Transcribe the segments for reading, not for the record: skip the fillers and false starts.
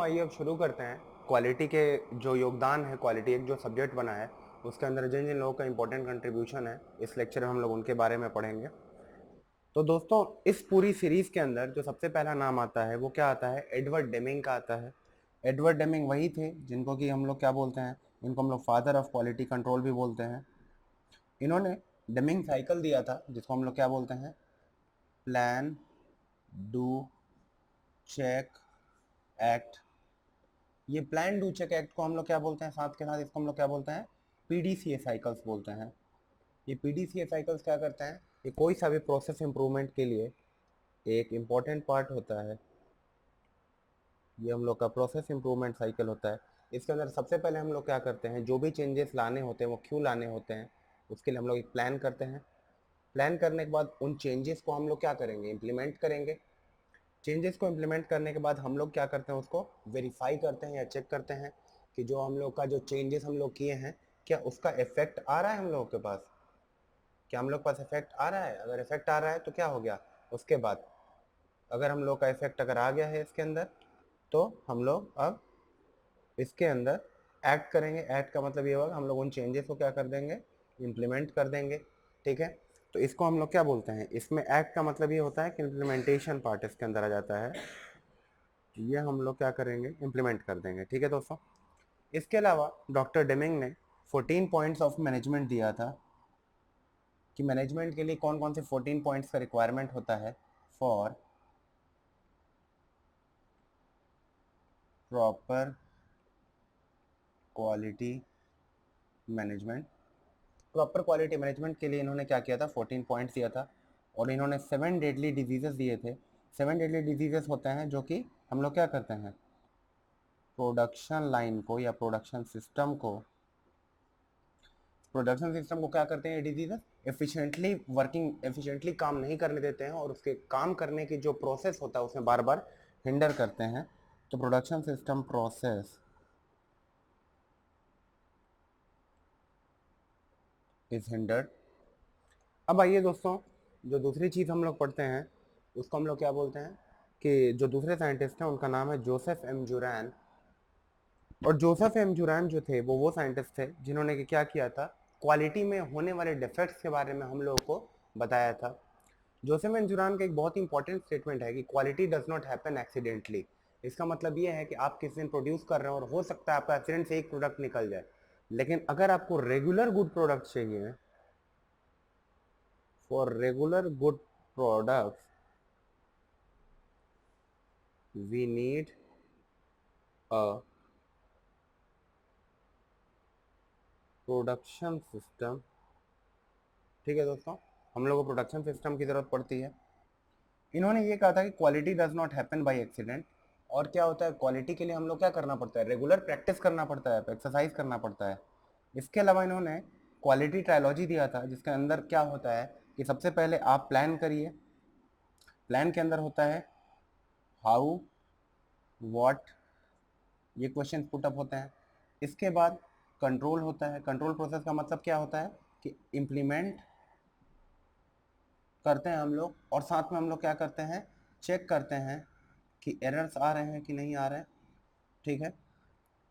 आइए अब शुरू करते हैं। क्वालिटी के जो योगदान है, क्वालिटी एक जो सब्जेक्ट बना है उसके अंदर जिन जिन लोगों का इंपॉर्टेंट कंट्रीब्यूशन है, इस लेक्चर में हम लोग उनके बारे में पढ़ेंगे। तो दोस्तों, इस पूरी सीरीज के अंदर जो सबसे पहला नाम आता है वो क्या आता है? एडवर्ड डेमिंग का आता है। एडवर्ड डेमिंग वही थे जिनको कि हम लोग क्या बोलते हैं, इनको हम लोग फादर ऑफ क्वालिटी कंट्रोल भी बोलते हैं। इन्होंने डेमिंग साइकिल दिया था जिसको हम लोग क्या बोलते हैं? Plan, do, check, act. ये प्लान डू चेक एक्ट को हम लोग क्या बोलते हैं? साथ के साथ इसको हम लोग क्या बोलते हैं? पीडीसीए साइकिल्स बोलते हैं। ये पीडीसीए साइकिल्स क्या करते हैं? ये कोई सा भी प्रोसेस इंप्रूवमेंट के लिए एक इम्पॉर्टेंट पार्ट होता है। ये हम लोग का प्रोसेस इंप्रूवमेंट साइकिल होता है। इसके अंदर सबसे पहले हम लोग क्या करते हैं, जो भी चेंजेस लाने होते हैं वो क्यों लाने होते हैं, उसके लिए हम लोग एक प्लान करते हैं। प्लान करने के बाद उन चेंजेस को हम लोग क्या करेंगे? इम्प्लीमेंट करेंगे। चेंजेस को इम्प्लीमेंट करने के बाद हम लोग क्या करते हैं? उसको वेरीफाई करते हैं या चेक करते हैं कि जो हम लोग का जो चेंजेस हम लोग किए हैं, क्या उसका इफेक्ट आ रहा है हम लोगों के पास? क्या हम लोग के पास इफेक्ट आ रहा है? अगर इफेक्ट आ रहा है तो क्या हो गया उसके बाद? अगर हम लोग का इफेक्ट अगर आ गया है इसके अंदर, तो हम लोग अब इसके अंदर एक्ट करेंगे। एक्ट का मतलब ये होगा हम लोग उन चेंजेस को क्या कर देंगे? इम्प्लीमेंट कर देंगे। ठीक है, तो इसको हम लोग क्या बोलते हैं? इसमें एक्ट का मतलब ये होता है कि इम्प्लीमेंटेशन पार्ट इसके अंदर आ जाता है। ये हम लोग क्या करेंगे? इम्प्लीमेंट कर देंगे। ठीक है दोस्तों, इसके अलावा डॉक्टर डेमिंग ने 14 पॉइंट्स ऑफ मैनेजमेंट दिया था कि मैनेजमेंट के लिए कौन कौन से 14 पॉइंट्स का रिक्वायरमेंट होता है for proper quality management. Proper quality management के लिए इन्होंने क्या किया था? 14 पॉइंट्स दिया था और इन्होंने 7 डेडली डिजीजेस दिए थे। 7 डेडली डिजीजेस होते हैं जो कि हम लोग क्या करते हैं? प्रोडक्शन लाइन को या प्रोडक्शन सिस्टम को क्या करते हैं? ये डिजीजेस एफिशिएंटली काम नहीं करने देते हैं और उसके काम करने की जो प्रोसेस होता है उसमें बार बार हिंडर करते हैं। तो production system process is hindered. अब आइए दोस्तों, जो दूसरी चीज़ हम लोग पढ़ते हैं उसको हम लोग क्या बोलते हैं? कि जो दूसरे साइंटिस्ट हैं उनका नाम है जोसेफ एम जुरैन। और जोसेफ एम जुरैन जो थे वो साइंटिस्ट थे जिन्होंने कि क्या किया था? क्वालिटी में होने वाले डिफेक्ट्स के बारे में हम लोगों को बताया था। जोसेफ एम जुरैन का एक बहुत ही इंपॉर्टेंट स्टेटमेंट है कि quality does not happen accidentally. इसका मतलब ये है कि आप किसी दिन प्रोड्यूस कर रहे हो और हो सकता है आपका एक्सीडेंट से एक प्रोडक्ट निकल जाए, लेकिन अगर आपको रेगुलर गुड प्रोडक्ट चाहिए, for regular good products we need a production system. ठीक है दोस्तों, हम लोग को प्रोडक्शन सिस्टम की ज़रूरत पड़ती है। इन्होंने ये कहा था कि quality does not happen by accident. और क्या होता है? क्वालिटी के लिए हम लोग क्या करना पड़ता है? रेगुलर प्रैक्टिस करना पड़ता है, एक्सरसाइज करना पड़ता है। इसके अलावा इन्होंने क्वालिटी ट्रायोलॉजी दिया था जिसके अंदर क्या होता है कि सबसे पहले आप प्लान करिए। प्लान के अंदर होता है हाउ, व्हाट, ये क्वेश्चन पुटअप होते हैं। इसके बाद कंट्रोल होता है। कंट्रोल प्रोसेस का मतलब क्या होता है कि इम्प्लीमेंट करते हैं हम लोग और साथ में हम लोग क्या करते हैं? चेक करते हैं कि एरर्स आ रहे हैं कि नहीं आ रहे हैं। ठीक है,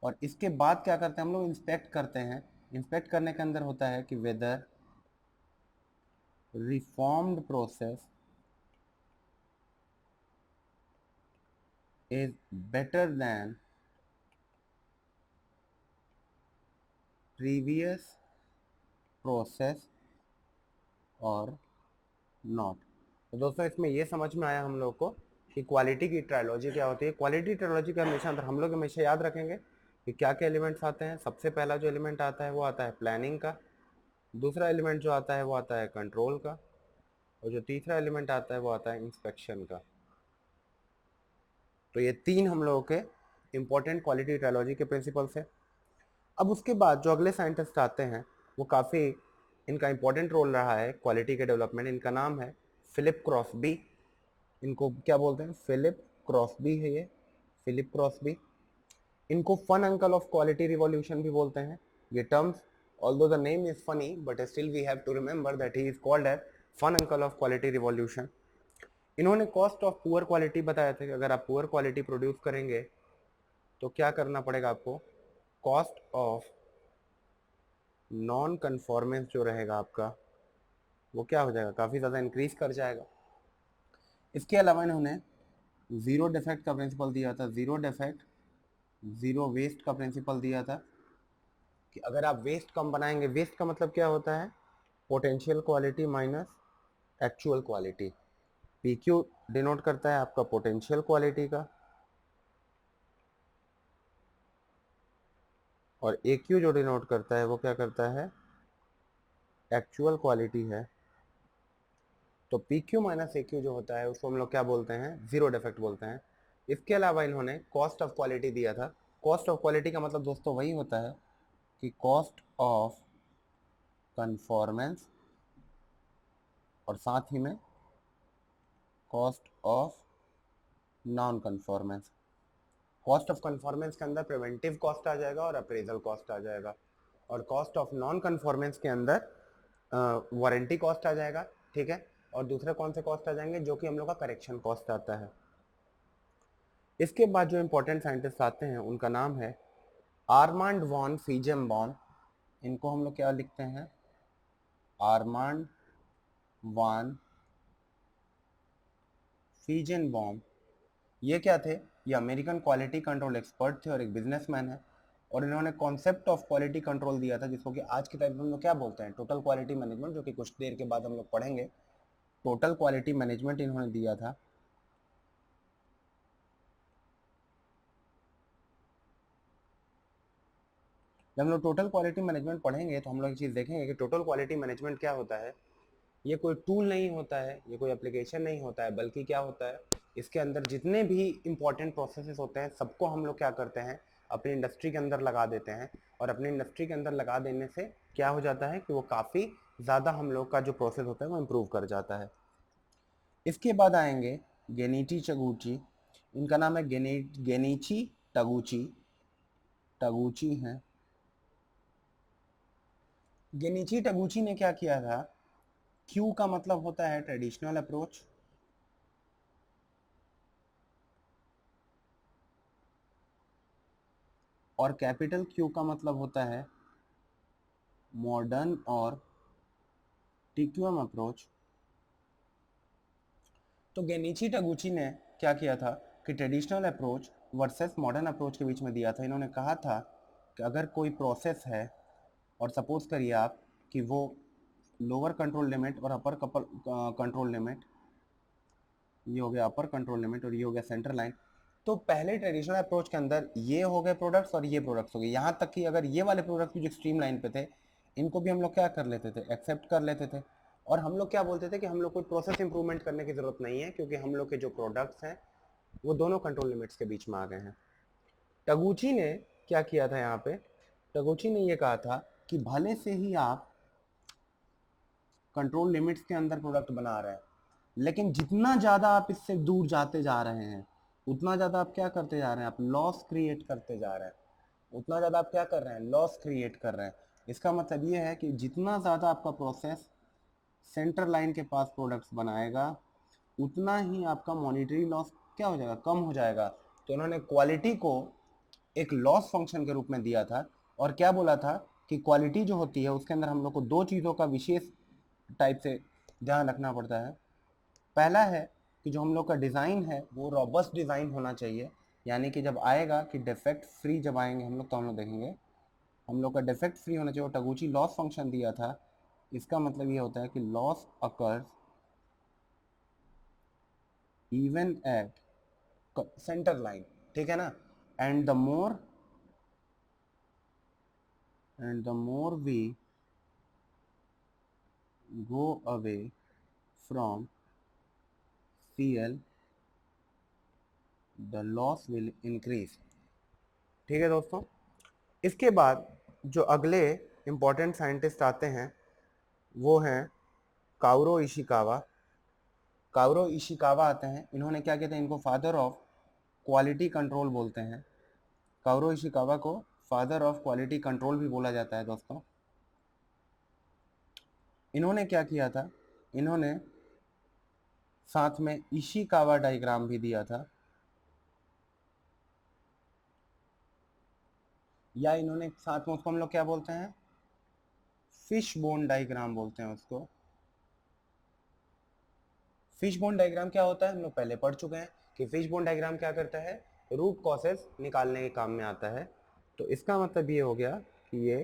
और इसके बाद क्या करते हैं? हम लोग इंस्पेक्ट करते हैं। इंस्पेक्ट करने के अंदर होता है कि whether reformed process is better than previous process और नॉट। तो दोस्तों, इसमें ये समझ में आया हम लोग को कि क्वालिटी की ट्रायोलॉजी क्या होती है। क्वालिटी ट्रायोलॉजी का हमेशा अंदर हम लोग हमेशा याद रखेंगे कि क्या क्या एलिमेंट्स आते हैं। सबसे पहला जो एलिमेंट आता है वो आता है प्लानिंग का। दूसरा एलिमेंट जो आता है वो आता है कंट्रोल का। और जो तीसरा एलिमेंट आता है वो आता है इंस्पेक्शन का। तो ये तीन हम लोगों के इंपॉर्टेंट क्वालिटी ट्रायोलॉजी के प्रिंसिपल्स हैं। अब उसके बाद जो अगले साइंटिस्ट आते हैं वो काफ़ी, इनका इंपॉर्टेंट रोल रहा है क्वालिटी के डेवलपमेंट। इनका नाम है फिलिप क्रॉसबी। इनको क्या बोलते हैं? फिलिप क्रॉसबी है ये, फिलिप क्रॉसबी। इनको fun uncle of quality revolution भी बोलते हैं। ये terms, although the name is funny but still we have to remember that he is called as fun uncle of quality revolution. इन्होंने cost of poor quality बताया था कि अगर आप पुअर क्वालिटी प्रोड्यूस करेंगे तो क्या करना पड़ेगा आपको, कॉस्ट ऑफ नॉन कन्फॉर्मेंस जो रहेगा आपका वो क्या हो जाएगा, काफ़ी ज़्यादा इंक्रीज कर जाएगा। इसके अलावा इन्होंने ज़ीरो डिफेक्ट का प्रिंसिपल दिया था, ज़ीरो डिफेक्ट ज़ीरो वेस्ट का प्रिंसिपल दिया था कि अगर आप वेस्ट कम बनाएंगे, वेस्ट का मतलब क्या होता है, potential quality minus actual quality. P Q denote करता है आपका पोटेंशियल क्वालिटी का, और ए क्यू जो डिनोट करता है वो क्या करता है, एक्चुअल क्वालिटी है। तो पी क्यू माइनस ए क्यू जो होता है उसको हम लोग क्या बोलते हैं, जीरो डिफेक्ट बोलते हैं। इसके अलावा इन्होंने कॉस्ट ऑफ क्वालिटी दिया था। कॉस्ट ऑफ क्वालिटी का मतलब दोस्तों वही होता है कि कॉस्ट ऑफ कन्फॉर्मेंस और साथ ही में cost of non conformance. Cost of conformance के अंदर प्रिवेंटिव कॉस्ट आ जाएगा और अप्रेजल कॉस्ट आ जाएगा, और कॉस्ट ऑफ नॉन कन्फॉर्मेंस के अंदर वारंटी कॉस्ट आ जाएगा, ठीक है। और दूसरे कौन से कॉस्ट आ जाएंगे, जो कि हम लोग का करेक्शन कॉस्ट आता है। इसके बाद जो इंपॉर्टेंट साइंटिस्ट आते हैं उनका नाम है आर्मांड वॉन फीजेमबॉर्न। इनको हम लोग क्या लिखते हैं, आर्मांड वॉन फीजेनबॉम। ये क्या थे, ये अमेरिकन क्वालिटी कंट्रोल एक्सपर्ट थे और एक बिजनेसमैन है। और इन्होंने कॉन्सेप्ट ऑफ क्वालिटी कंट्रोल दिया था, जिसको कि आज के टाइम में हम लोग क्या बोलते हैं, टोटल क्वालिटी मैनेजमेंट, जो कि कुछ देर के बाद हम लोग पढ़ेंगे। टोटल क्वालिटी मैनेजमेंट इन्होंने दिया था। जब हम लोग टोटल क्वालिटी मैनेजमेंट पढ़ेंगे तो हम लोग एक चीज़ देखेंगे कि टोटल क्वालिटी मैनेजमेंट क्या होता है। ये कोई टूल नहीं होता है, ये कोई एप्लीकेशन नहीं होता है, बल्कि क्या होता है, इसके अंदर जितने भी इंपॉर्टेंट प्रोसेसेस होते हैं सबको हम लोग क्या करते हैं, अपनी इंडस्ट्री के अंदर लगा देते हैं। और अपनी इंडस्ट्री के अंदर लगा देने से क्या हो जाता है कि वो काफ़ी ज़्यादा हम लोग का जो प्रोसेस होता है वो इम्प्रूव कर जाता है। इसके बाद आएंगे गेनिची टगुची। इनका नाम है गेनिची टगुची, टगुची हैं। गेनिची टगुची ने क्या किया था, क्यू का मतलब होता है ट्रेडिशनल अप्रोच, और कैपिटल क्यू का मतलब होता है मॉडर्न और टीक्यूएम अप्रोच। तो गेनिची टगुची ने क्या किया था कि traditional approach versus modern approach के बीच में दिया था। इन्होंने कहा था कि अगर कोई प्रोसेस है और सपोज करिए आप कि वो लोअर कंट्रोल लिमिट और अपर कंट्रोल लिमिट, ये हो गया अपर कंट्रोल लिमिट और ये हो गया सेंटर लाइन, तो पहले ट्रेडिशनल अप्रोच के अंदर ये हो गए प्रोडक्ट्स और ये प्रोडक्ट्स हो गए, यहाँ तक कि अगर ये वाले प्रोडक्ट्स भी जो स्ट्रीम लाइन पे थे इनको भी हम लोग क्या कर लेते थे, एक्सेप्ट कर लेते थे। और हम लोग क्या बोलते थे कि हम लोग कोई प्रोसेस इंप्रूवमेंट करने की जरूरत नहीं है, क्योंकि हम लोग के जो प्रोडक्ट्स हैं वो दोनों कंट्रोल लिमिट्स के बीच में आ गए हैं। टगुची ने क्या किया था यहाँ पे, टगुची ने ये कहा था कि भले से ही आप कंट्रोल लिमिट्स के अंदर प्रोडक्ट बना रहे हैं, लेकिन जितना ज़्यादा आप इससे दूर जाते जा रहे हैं उतना ज़्यादा आप क्या करते जा रहे हैं, आप लॉस क्रिएट करते जा रहे हैं। उतना ज़्यादा आप क्या कर रहे हैं, लॉस क्रिएट कर रहे हैं। इसका मतलब ये है कि जितना ज़्यादा आपका प्रोसेस सेंटर लाइन के पास प्रोडक्ट्स बनाएगा उतना ही आपका मॉनिटरी लॉस क्या हो जाएगा, कम हो जाएगा। तो उन्होंने क्वालिटी को एक लॉस फंक्शन के रूप में दिया था, और क्या बोला था कि क्वालिटी जो होती है उसके अंदर हम लोग को दो चीज़ों का विशेष टाइप से ध्यान रखना पड़ता है। पहला है कि जो हम लोग का डिज़ाइन है वो रॉबस्ट डिज़ाइन होना चाहिए, यानी कि जब आएगा कि डिफेक्ट फ्री जब आएंगे हम लोग तो हम लोग देखेंगे हम लोग का डिफेक्ट फ्री होना चाहिए। टगुची लॉस फंक्शन दिया था, इसका मतलब ये होता है कि loss occurs even at centre line, ठीक है ना। And the more we go away from CL the loss will increase। ठीक है दोस्तों, इसके बाद जो अगले इम्पोर्टेंट साइंटिस्ट आते हैं वो हैं काउरो इशिकावा। काउरो इशिकावा आते हैं, इन्होंने क्या किया था, इनको फादर ऑफ क्वालिटी कंट्रोल बोलते हैं। काउरो इशिकावा को फादर ऑफ क्वालिटी कंट्रोल भी बोला जाता है दोस्तों। इन्होंने क्या किया था, इन्होंने साथ में इशिकावा डायग्राम भी दिया था। या इन्होंने साथ में उसको हम लोग क्या बोलते हैं, फिश बोन डायग्राम बोलते हैं उसको। फिश बोन डायग्राम क्या होता है हम लोग पहले पढ़ चुके हैं कि फिश बोन डायग्राम क्या करता है, रूट कॉसेस निकालने के काम में आता है। तो इसका मतलब ये हो गया कि ये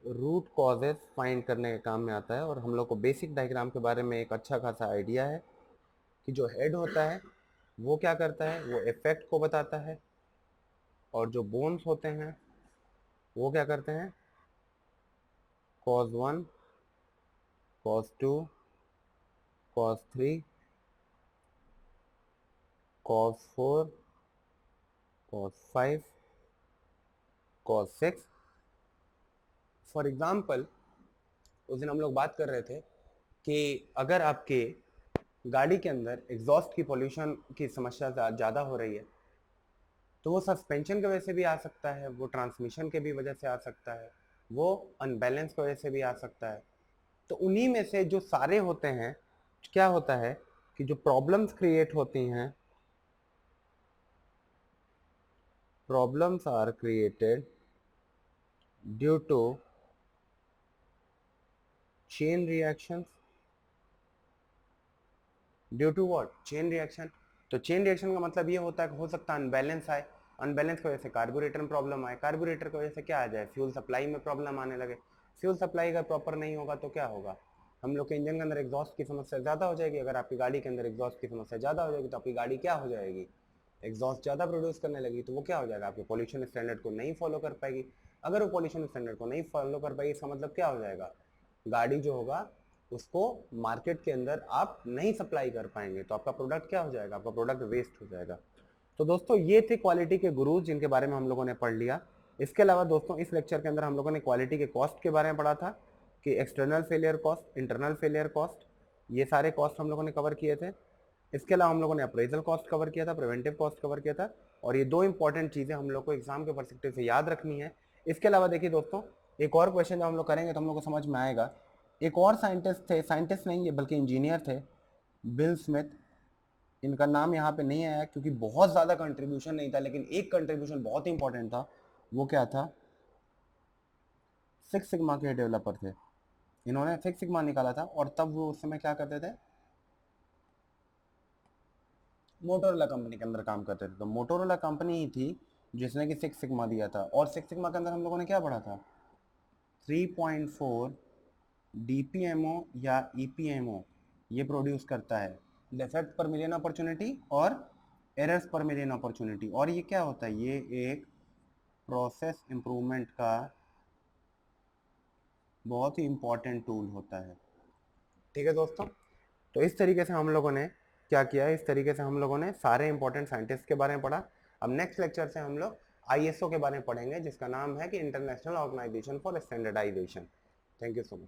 रूट कॉजेस फाइंड करने के काम में आता है। और हम लोग को बेसिक डायग्राम के बारे में एक अच्छा खासा आइडिया है कि जो हेड होता है वो क्या करता है, वो इफेक्ट को बताता है, और जो बोन्स होते हैं वो क्या करते हैं, cause 1, cause 2, cause 3, cause 4, cause 5, cause 6। For example उस दिन हम लोग बात कर रहे थे कि अगर आपके गाड़ी के अंदर एग्जॉस्ट की पोल्यूशन की समस्या ज़्यादा हो रही है तो वो सस्पेंशन की वजह से भी आ सकता है, वो ट्रांसमिशन के भी वजह से आ सकता है, वो अनबैलेंस की वजह से भी आ सकता है। तो उन्हीं में से जो सारे होते हैं, क्या होता है कि जो प्रॉब्लम्स क्रिएट होती हैं, problems are created due to chain reactions, due to what, chain reaction. तो चेन रिएक्शन का मतलब ये होता है कि हो सकता है अनबैलेंस आए, अनबैलेंस की वजह से कार्बोरेटर में प्रॉब्लम आए, कार्बोरेटर की वजह से क्या आ जाए, फ्यूल सप्लाई में प्रॉब्लम आने लगे। फ्यूल सप्लाई अगर प्रॉपर नहीं होगा तो क्या होगा, हम लोग के इंजन के अंदर एग्जॉस्ट की समस्या ज़्यादा हो जाएगी। अगर आपकी गाड़ी के अंदर एग्जॉस्ट की समस्या ज़्यादा हो जाएगी तो आपकी गाड़ी क्या हो जाएगी, एग्जॉस्ट ज़्यादा प्रोड्यूस करने लगी, तो वो क्या हो जाएगा, आपके पॉल्यूशन स्टैंडर्ड को नहीं फॉलो कर पाएगी। अगर वो पॉल्यूशन स्टैंडर्ड को नहीं फॉलो कर पाएगी इसका मतलब क्या हो जाएगा, गाड़ी जो होगा उसको मार्केट के अंदर आप नहीं सप्लाई कर पाएंगे, तो आपका प्रोडक्ट क्या हो जाएगा, आपका प्रोडक्ट वेस्ट हो जाएगा। तो दोस्तों ये थे क्वालिटी के गुरुज जिनके बारे में हम लोगों ने पढ़ लिया। इसके अलावा दोस्तों इस लेक्चर के अंदर हम लोगों ने क्वालिटी के कॉस्ट के बारे में पढ़ा था कि external failure cost, internal failure cost, ये सारे कॉस्ट हम लोगों ने कवर किए थे। इसके अलावा हम लोगों ने अप्रेजल कॉस्ट कवर किया था, प्रिवेंटिव कॉस्ट कवर किया था, और ये दो इंपॉर्टेंट चीज़ें हम लोग को एग्जाम के पर्सपेक्टिव से याद रखनी है। इसके अलावा देखिए दोस्तों, एक और क्वेश्चन जब हम लोग करेंगे तो हम लोग को समझ में आएगा। एक और साइंटिस्ट थे, साइंटिस्ट नहीं है बल्कि इंजीनियर थे, बिल स्मिथ। इनका नाम यहाँ पे नहीं आया क्योंकि बहुत ज़्यादा कंट्रीब्यूशन नहीं था, लेकिन एक कंट्रीब्यूशन बहुत इंपॉर्टेंट था। वो क्या था, सिक्स सिग्मा के डेवलपर थे। इन्होंने सिक्स सिग्मा निकाला था, और तब वो उस समय क्या करते थे, मोटोरोला कंपनी के अंदर काम करते थे। तो मोटोरोला कंपनी ही थी जिसने कि सिक्स सिग्मा दिया था। और सिक्स सिग्मा के अंदर हम लोगों ने क्या पढ़ा था, 3.4 डीपीएमओ या ईपीएमओ ये प्रोड्यूस करता है, डिफेक्ट पर मिलियन अपॉर्चुनिटी और एरर्स पर मिलियन अपॉर्चुनिटी। और ये क्या होता है, ये एक प्रोसेस इंप्रूवमेंट का बहुत ही इंपॉर्टेंट टूल होता है। ठीक है दोस्तों, तो इस तरीके से हम लोगों ने क्या किया है, इस तरीके से हम लोगों ने सारे इंपॉर्टेंट साइंटिस्ट के बारे में पढ़ा। अब नेक्स्ट लेक्चर से हम लोग आईएसओ के बारे में पढ़ेंगे जिसका नाम है कि International Organization for Standardization. Thank you so much.